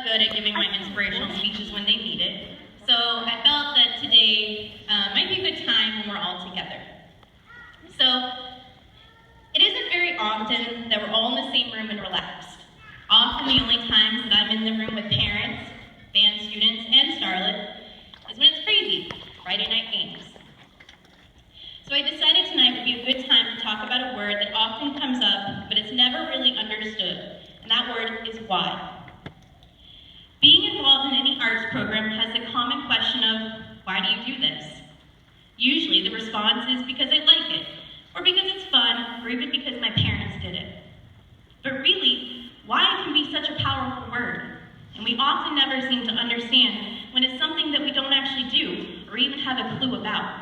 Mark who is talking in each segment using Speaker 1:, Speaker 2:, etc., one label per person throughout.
Speaker 1: good at giving my inspirational speeches when they need it, so I felt that today might be a good time when we're all together. So, it isn't very often that we're all in the same room and relaxed. Often the only times that I'm in the room with parents, band students, and Starlet is when it's crazy, Friday night games. So I decided tonight would be a good time to talk about a word that often comes up, but it's never really understood, and that word is why. Being involved in any arts program has the common question of, why do you do this? Usually the response is because I like it, or because it's fun, or even because my parents did it. But really, why can be such a powerful word, and we often never seem to understand when it's something that we don't actually do, or even have a clue about.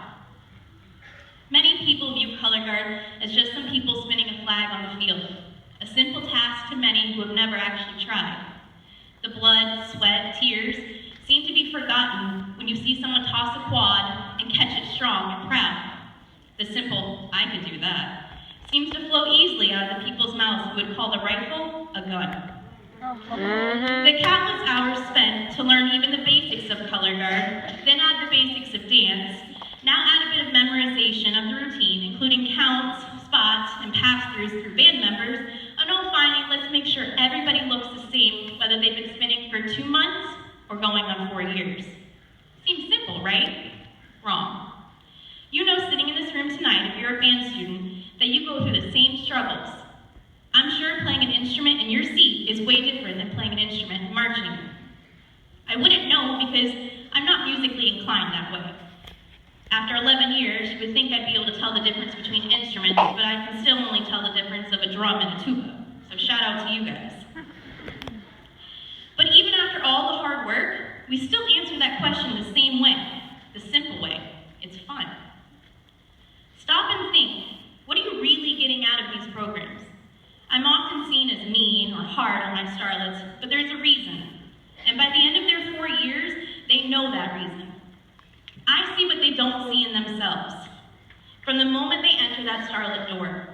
Speaker 1: Many people view color guard as just some people spinning a flag on the field, a simple task to many who have never actually tried. The blood, sweat, tears seem to be forgotten when you see someone toss a quad and catch it strong and proud. The simple, I could do that, seems to flow easily out of the people's mouths who would call the rifle a gun. The countless hours spent to learn even the basics of color guard, then add the basics of dance, now add a bit of memorization of the routine, including counts, spots, and pass-throughs through band members, and all finally, let's make sure everybody looks the same, whether they've been spinning for 2 months or going on 4 years. Seems simple, right? Wrong. You know, sitting in this room tonight, if you're a band student, that you go through the same struggles. I'm sure playing an instrument in your seat is way different than playing an instrument in marching. I wouldn't know because I'm not musically inclined that way. After 11 years, you would think I'd be able to tell the difference between instruments, but I can still only tell the difference of a drum and a tuba. So shout out to you guys. But even after all the hard work, we still answer that question the same way, the simple way. It's fun. Stop and think, what are you really getting out of these programs? I'm often seen as mean or hard on my starlets, but there's a reason. And by the end of their 4 years, they know that reason. I see what they don't see in themselves from the moment they enter that starlet door.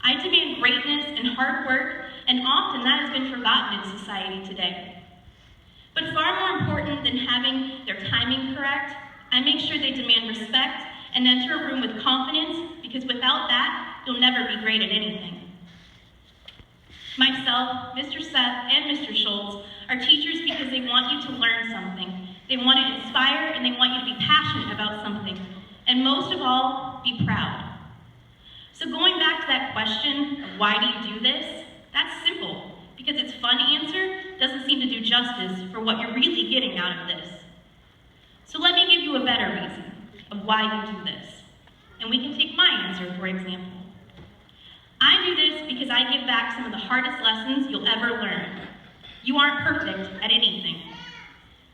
Speaker 1: I demand greatness and hard work, and often that has been forgotten in society today. But far more important than having their timing correct, I make sure they demand respect and enter a room with confidence, because without that, you'll never be great at anything. Myself, Mr. Seth, and Mr. Schultz are teachers because they want you to learn something. They want to inspire, and they want you to be passionate about something. And most of all, be proud. So going back to that question of why do you do this, that's simple, because its fun answer doesn't seem to do justice for what you're really getting out of this. So let me give you a better reason of why you do this. And we can take my answer, for example. I do this because I give back some of the hardest lessons you'll ever learn. You aren't perfect at anything.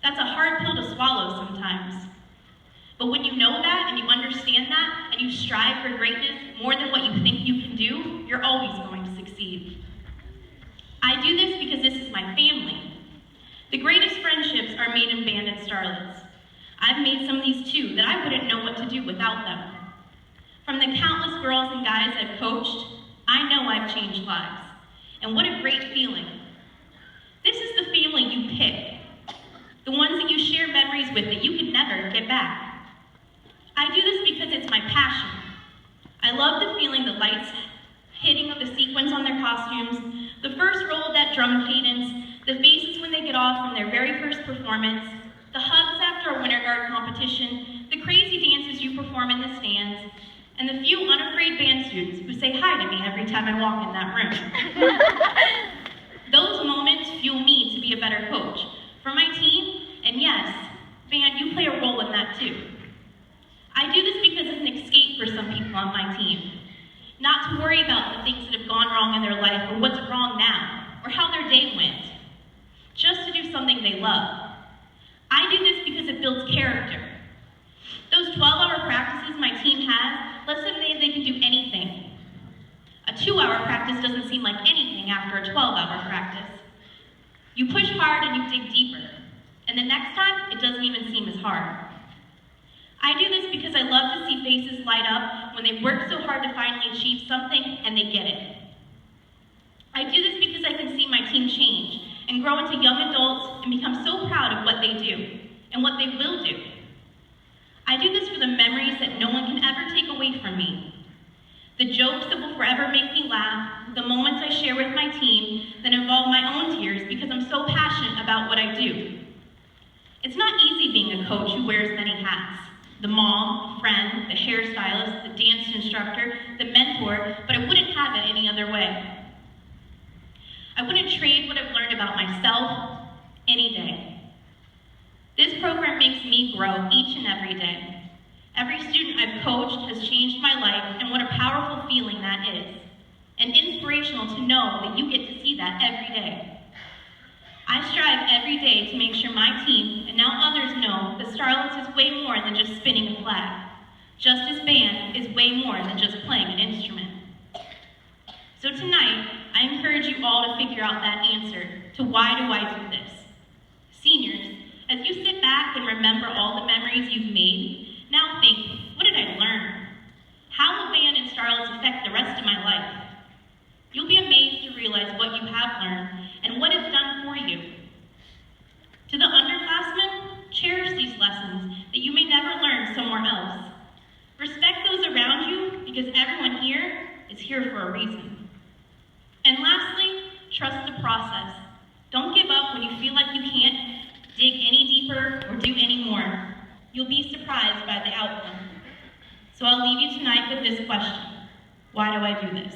Speaker 1: That's a hard pill to swallow sometimes. But when you know that and you understand that and you strive for greatness more than what you think you can do, you're always going to succeed. I do this because this is my family. The greatest friendships are made in band and starlets. I've made some of these too that I wouldn't know what to do without them. From the countless girls and guys I've coached, I know I've changed lives. And what a great feeling. This is the family you pick. The ones that you share memories with that you can never get back. I do this because it's my passion. I love the feeling the lights hitting of the sequins on their costumes, the first roll of that drum cadence, the faces when they get off from their very first performance, the hugs after a winter guard competition, the crazy dances you perform in the stands, and the few unafraid band students who say hi to me every time I walk in that room. Those moments fuel me to be a better coach for my team, and yes, band, you play a role in that too. I do this because it's an escape for some people on my team. Not to worry about the things that have gone wrong in their life or what's wrong now, or how their day went. Just to do something they love. I do this because it builds character. Those 12-hour practices my team has lets them know they can do anything. A 2-hour practice doesn't seem like anything after a 12-hour practice. You push hard and you dig deeper, and the next time, it doesn't even seem as hard. I do this because I love to see faces light up when they work so hard to finally achieve something and they get it. I do this because I can see my team change and grow into young adults and become so proud of what they do and what they will do. I do this for the memories that no one can ever take away from me. The jokes that will forever make me laugh, the moments I share with my team that involve my own tears because I'm so passionate about what I do. It's not easy being a coach who wears many hats. The mom, friend, the hairstylist, the dance instructor, the mentor, but I wouldn't have it any other way. I wouldn't trade what I've learned about myself any day. This program makes me grow each and every day. Every student I've coached has changed my life, and what a powerful feeling that is. And inspirational to know that you get to see that every day. I strive every day to make sure my team, and now others, know that Starlets is way more than just spinning a flag. Justice Band is way more than just playing an instrument. So tonight, I encourage you all to figure out that answer to why do I do this. Seniors, as you sit back and remember all the memories you've made, now think, what did I learn? How will band and Starlets affect the rest of my life? You'll be amazed to realize what you have learned and what it's done for you. To the underclassmen, cherish these lessons that you may never learn somewhere else. Respect those around you because everyone here is here for a reason. And lastly, trust the process. Don't give up when you feel like you can't dig any deeper or do any more. You'll be surprised by the outcome. So I'll leave you tonight with this question. Why do I do this?